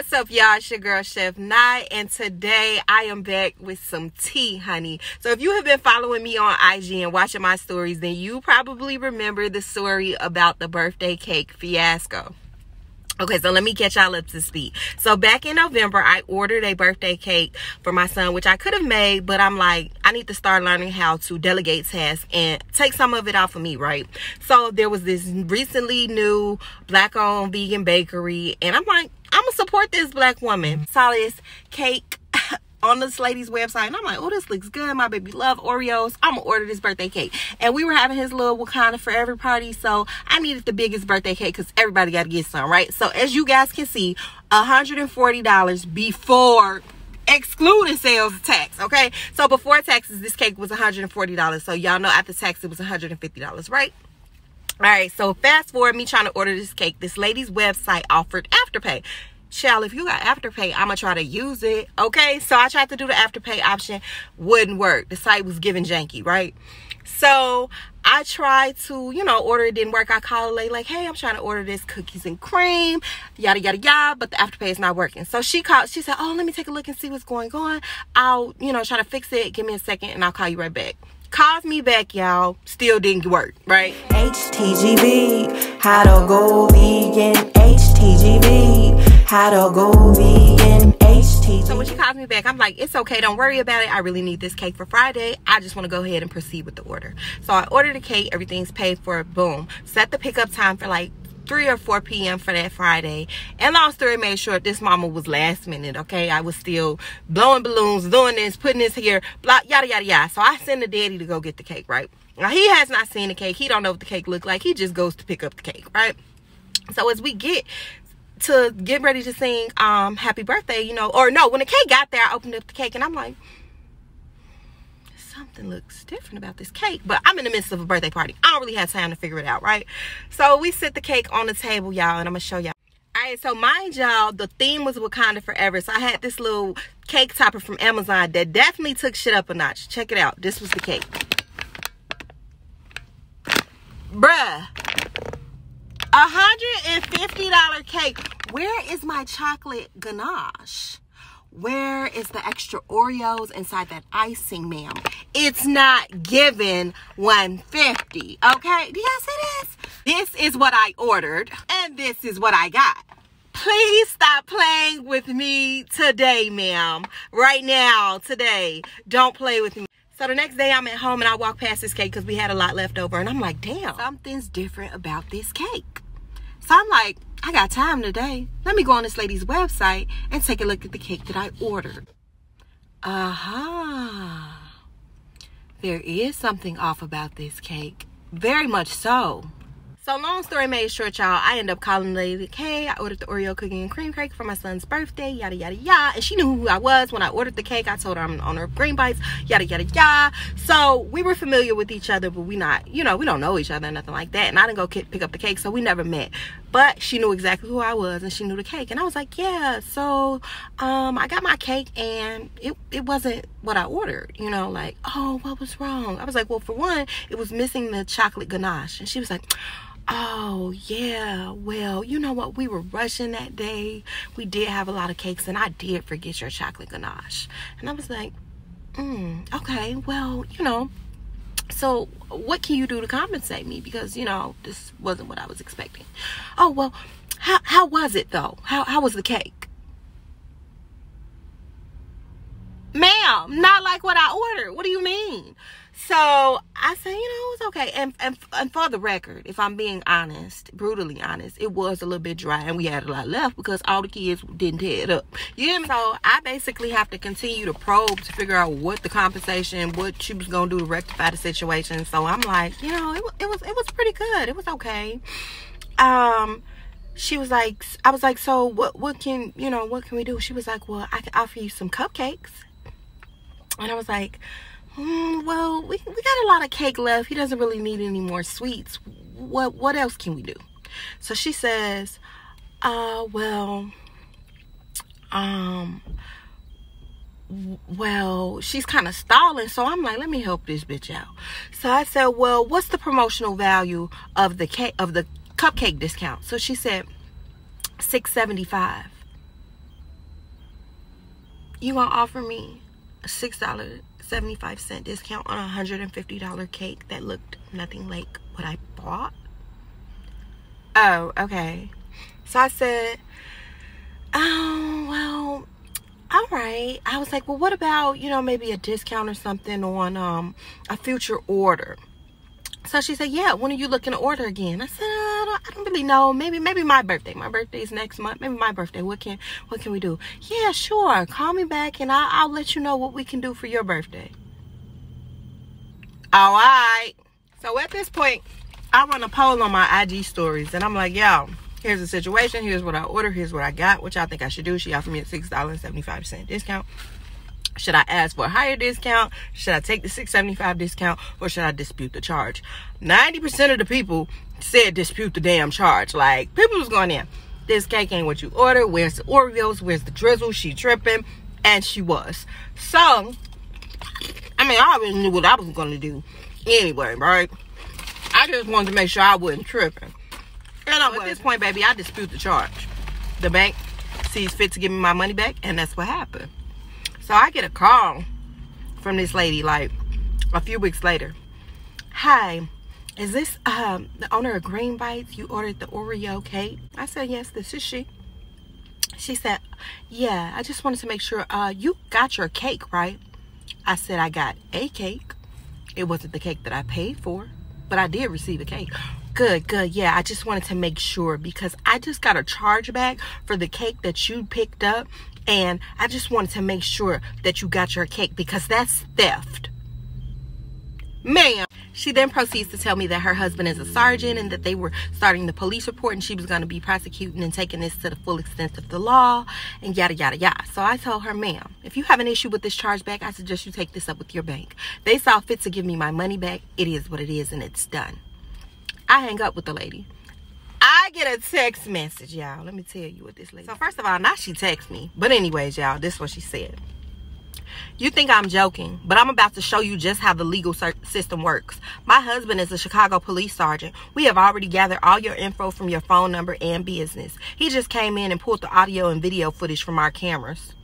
What's up, y'all? It's your girl Chef Nye, and today I am back with some tea, honey. So if you have been following me on IG and watching my stories, then you probably remember the story about the birthday cake fiasco. Okay, so let me get y'all up to speed. So back in November, I ordered a birthday cake for my son, which I could have made, but I'm like, I need to start learning how to delegate tasks and take some of it off of me, right? So there was this recently new Black-owned vegan bakery, and I'm like, I'm gonna support this Black woman. Saw this cake on this lady's website, and I'm like, oh, this looks good. My baby love Oreos. I'm gonna order this birthday cake. And we were having his little Wakanda Forever party, so I needed the biggest birthday cake because everybody got to get some, right? So as you guys can see, $140 before excluding sales tax, okay? So before taxes, this cake was $140. So y'all know after tax, it was $150, right? All right, so fast forward me trying to order this cake. This lady's website offered Afterpay. Child, if you got Afterpay, I'm gonna try to use it, okay? So I tried to do the Afterpay option, wouldn't work. The site was giving janky, right? So I tried to, order, it didn't work. I called a lady like, hey, I'm trying to order this cookies and cream, yada, yada, yada, but the Afterpay is not working. So she called, she said, oh, let me take a look and see what's going on. I'll, try to fix it. Give me a second and I'll call you right back. Calls me back, y'all. Still didn't work, right? HTGV, how to go vegan. HTGV, how to go vegan. HTGV. So when she calls me back, I'm like, it's okay, don't worry about it. I really need this cake for Friday. I just want to go ahead and proceed with the order. So I ordered the cake, everything's paid for, boom. Set the pickup time for like 3 or 4 p.m. for that Friday. And long story made short, this mama was last minute, okay? I was still blowing balloons, doing this, putting this here, blah, yada, yada, yada. So I send the daddy to go get the cake, right? Now, he has not seen the cake. He don't know what the cake looked like. He just goes to pick up the cake, right? So as we get ready to sing happy birthday, or no, when the cake got there, I opened up the cake and I'm like, something looks different about this cake, but I'm in the midst of a birthday party. I don't really have time to figure it out, right? So we set the cake on the table, y'all, and I'm gonna show y'all. All right, so mind y'all, the theme was Wakanda Forever. So I had this little cake topper from Amazon that definitely took shit up a notch. Check it out. This was the cake. Bruh. $150 cake. Where is my chocolate ganache? Where is the extra Oreos inside that icing, ma'am? It's not giving $150, okay? Do y'all see this? This is what I ordered, and this is what I got. Please stop playing with me today, ma'am. Right now, today. Don't play with me. So the next day, I'm at home, and I walk past this cake because we had a lot left over, and I'm like, damn, something's different about this cake. So I'm like, I got time today. Let me go on this lady's website and take a look at the cake that I ordered. There is something off about this cake. Very much so. So long story made short, y'all, I ended up calling the lady, hey, I ordered the Oreo cookie and cream cake for my son's birthday, yada, yada, yada. And she knew who I was when I ordered the cake. I told her I'm the owner of Green Bites, yada, yada, yada. So we were familiar with each other, but we not, we don't know each other or nothing like that. And I didn't go pick up the cake, so we never met. But she knew exactly who I was, and she knew the cake. And I was like, yeah, so I got my cake, and it wasn't what I ordered, like, oh, what was wrong? I was like, well, for one, it was missing the chocolate ganache. And she was like, oh, yeah, well, you know what? We were rushing that day. We did have a lot of cakes, and I did forget your chocolate ganache. And I was like, okay, well, so what can you do to compensate me? Because, this wasn't what I was expecting. Oh, well, how was it, though? How was the cake? Ma'am, not like what I ordered. What do you mean? So I said, it was okay. And for the record, if I'm being honest, brutally honest, it was a little bit dry, and we had a lot left because all the kids didn't tear it up. You hear me? So I basically have to continue to probe to figure out what the compensation, what she was gonna do to rectify the situation. So I'm like, it was pretty good. It was okay. She was like, I was like, so what can we do? She was like, well, I can offer you some cupcakes. And I was like, well, we got a lot of cake left. He doesn't really need any more sweets. What else can we do? So she says, well, she's kind of stalling. So I'm like, let me help this bitch out. So I said, well, what's the promotional value of the cake, of the cupcake discount? So she said $6.75. you gonna offer me a $6.75 discount on a $150 cake that looked nothing like what I bought? Oh, okay. So I said, oh, well, all right. I was like, well, what about, you know, maybe a discount or something on a future order? So she said, yeah, when are you looking to order again? I said, I don't really know. Maybe my birthday. My birthday is next month. Maybe my birthday. What can we do? Yeah, sure. Call me back and I'll let you know what we can do for your birthday. All right. So at this point, I run a poll on my IG stories and I'm like, yo, here's the situation. Here's what I ordered. Here's what I got. What y'all think I should do? She offered me a $6.75 discount. Should I ask for a higher discount? Should I take the $6.75 discount? Or should I dispute the charge? 90% of the people said dispute the damn charge. Like, people was going in. This cake ain't what you ordered. Where's the Oreos? Where's the drizzle? She tripping. And she was. So, I mean, I already knew what I was going to do anyway, right? I just wanted to make sure I wasn't tripping. And at this point, baby, I dispute the charge. The bank sees fit to give me my money back, and that's what happened. So I get a call from this lady like a few weeks later. Hi, is this the owner of Green Bites? You ordered the Oreo cake? I said, yes, this is she. She said, yeah, I just wanted to make sure you got your cake, right? I said, I got a cake. It wasn't the cake that I paid for, but I did receive a cake. Good. Yeah, I just wanted to make sure because I just got a chargeback for the cake that you picked up. And I just wanted to make sure that you got your cake because that's theft. Ma'am. She then proceeds to tell me that her husband is a sergeant and that they were starting the police report and she was going to be prosecuting and taking this to the full extent of the law and yada, yada, yada. So I told her, ma'am, if you have an issue with this chargeback, I suggest you take this up with your bank. They saw fit to give me my money back. It is what it is and it's done. I hang up with the lady. I get a text message, y'all. Let me tell you what this lady. So first of all, now she texts me. But anyways, y'all, this is what she said. You think I'm joking, but I'm about to show you just how the legal system works. My husband is a Chicago police sergeant. We have already gathered all your info from your phone number and business. He just came in and pulled the audio and video footage from our cameras.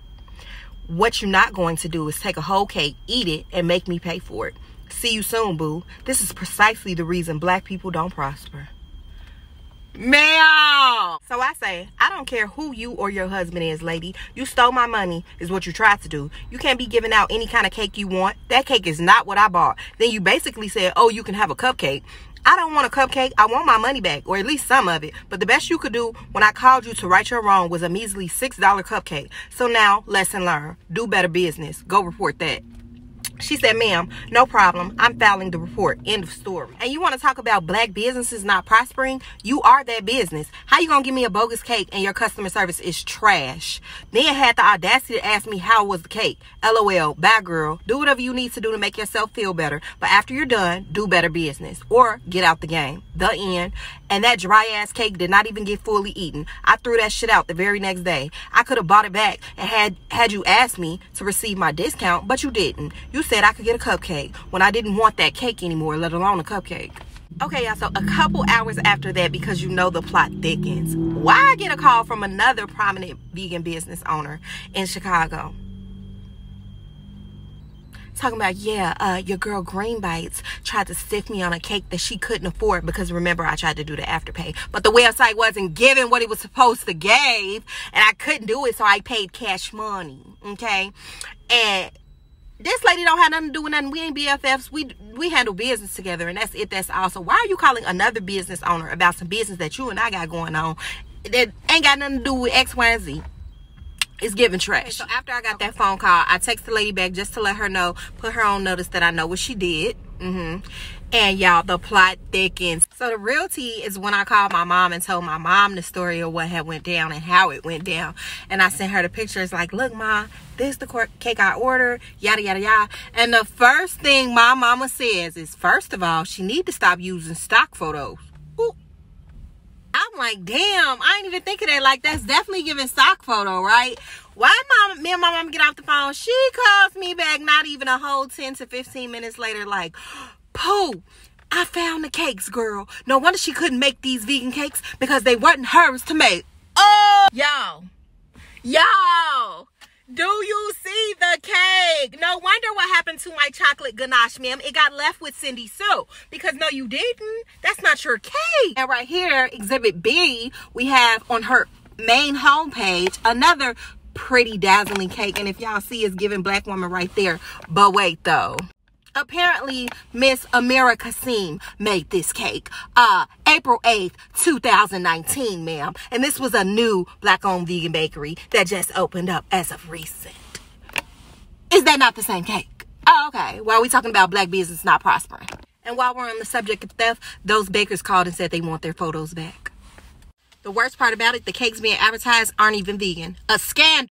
What you're not going to do is take a whole cake, eat it, and make me pay for it. See you soon, boo. This is precisely the reason black people don't prosper. Ma'am. So I say, I don't care who you or your husband is, lady. You stole my money is what you tried to do. You can't be giving out any kind of cake you want. That cake is not what I bought. Then you basically said, oh, you can have a cupcake. I don't want a cupcake. I want my money back, or at least some of it. But the best you could do when I called you to right your wrong was a measly $6 cupcake. So now, lesson learned. Do better business. Go report that. She said, ma'am, no problem. I'm filing the report. End of story. And you want to talk about black businesses not prospering? You are that business. How you going to give me a bogus cake and your customer service is trash? Then had the audacity to ask me how was the cake. LOL. Bye, girl. Do whatever you need to do to make yourself feel better. But after you're done, do better business. Or get out the game. The end. And that dry ass cake did not even get fully eaten. I threw that shit out the very next day. I could have bought it back and had you asked me to receive my discount, but you didn't. You said I could get a cupcake when I didn't want that cake anymore, let alone a cupcake. Okay, y'all, so a couple hours after that, because you know the plot thickens, why I get a call from another prominent vegan business owner in Chicago. Talking about, yeah, your girl Green Bites tried to stiff me on a cake that she couldn't afford because remember I tried to do the afterpay, but the website wasn't giving what it was supposed to give and I couldn't do it, so I paid cash money, okay? And this lady don't have nothing to do with nothing. We ain't BFFs. We handle business together, and that's it. That's all. So why are you calling another business owner about some business that you and I got going on that ain't got nothing to do with X, Y, and Z? It's giving trash. Okay, so after I got that phone call, I text the lady back just to let her know, put her on notice that I know what she did. And y'all, the plot thickens. So the real tea is when I called my mom and told my mom the story of what had went down and how it went down. And I sent her the pictures like, look, Ma, this is the cake I ordered, yada, yada, yada. And the first thing my mama says is, first of all, she need to stop using stock photos. Ooh. I'm like, damn, I ain't even think of that. Like, that's definitely giving stock photo, right? Why me and my mom get off the phone? She calls me back not even a whole 10 to 15 minutes later like, Pooh, I found the cakes, girl. No wonder she couldn't make these vegan cakes because they weren't hers to make. Oh, y'all, Do you see the cake? No wonder what happened to my chocolate ganache, ma'am. It got left with Cindy Sue. Because no, you didn't. That's not your cake. And right here, Exhibit B, we have on her main homepage another pretty dazzling cake. And if y'all see, it's giving black woman right there. But wait, though. Apparently, Miss Amira Kasim made this cake April 8th, 2019, ma'am. And this was a new black-owned vegan bakery that just opened up as of recent. Is that not the same cake? Oh, okay. Well, we talking about black business not prospering. And while we're on the subject of theft, those bakers called and said they want their photos back. The worst part about it, the cakes being advertised aren't even vegan. A scandal.